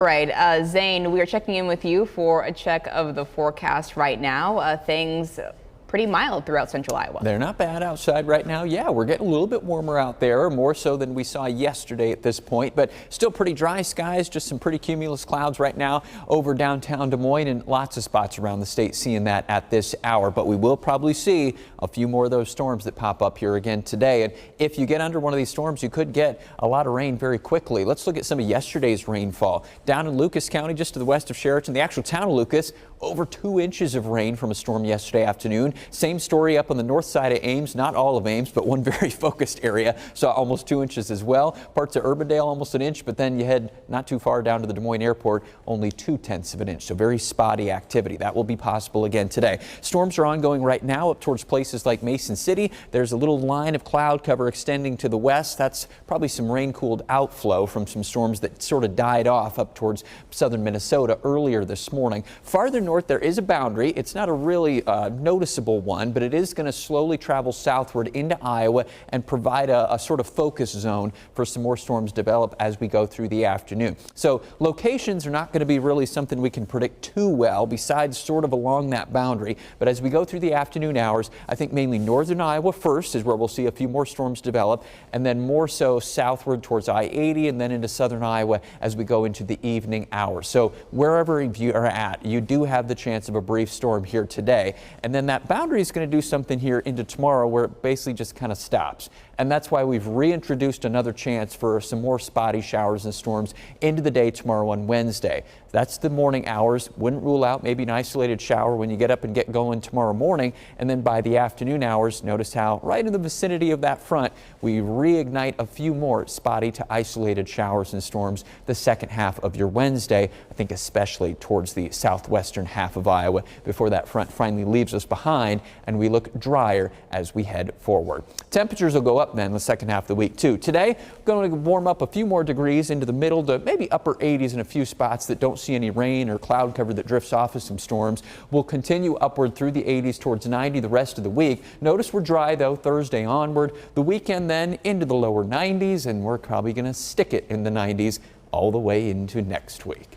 Right, Zane, we are checking in with you for a check of the forecast right now. Things pretty mild throughout central Iowa. They're not bad outside right now. Yeah, we're getting a little bit warmer out there, more so than we saw yesterday at this point, but still pretty dry skies, just some pretty cumulus clouds right now over downtown Des Moines and lots of spots around the state seeing that at this hour. But we will probably see a few more of those storms that pop up here again today. And if you get under one of these storms, you could get a lot of rain very quickly. Let's look at some of yesterday's rainfall. Down in Lucas County, just to the west of Sheraton, the actual town of Lucas, over 2 inches of rain from a storm yesterday afternoon. Same story up on the north side of Ames, not all of Ames, but one very focused area saw almost 2 inches as well. Parts of Urbandale almost an inch, but then you head not too far down to the Des Moines airport, only 0.2 of an inch. So very spotty activity. That will be possible again today. Storms are ongoing right now up towards places like Mason City. There's a little line of cloud cover extending to the west. That's probably some rain-cooled outflow from some storms that sort of died off up towards southern Minnesota earlier this morning. Farther north, there is a boundary. It's not a really noticeable one, but it is going to slowly travel southward into Iowa and provide a sort of focus zone for some more storms develop as we go through the afternoon. So locations are not going to be really something we can predict too well besides sort of along that boundary. But as we go through the afternoon hours, I think mainly northern Iowa first is where we'll see a few more storms develop, and then more so southward towards I-80 and then into southern Iowa as we go into the evening hours. So wherever you are at, you do have the chance of a brief storm here today. And then that boundary is going to do something here into tomorrow where it basically just kind of stops. And that's why we've reintroduced another chance for some more spotty showers and storms into the day tomorrow on Wednesday. That's the morning hours. Wouldn't rule out maybe an isolated shower when you get up and get going tomorrow morning. And then by the afternoon hours, notice how right in the vicinity of that front, we reignite a few more spotty to isolated showers and storms the second half of your Wednesday. I think especially towards the southwestern half of Iowa before that front finally leaves us behind and we look drier as we head forward. Temperatures will go up then the second half of the week too. Today, going to warm up a few more degrees into the middle to maybe upper 80s in a few spots that don't see any rain or cloud cover that drifts off of some storms. We'll continue upward through the 80s towards 90 the rest of the week. Notice we're dry though Thursday onward. The weekend then into the lower 90s, and we're probably going to stick it in the 90s all the way into next week.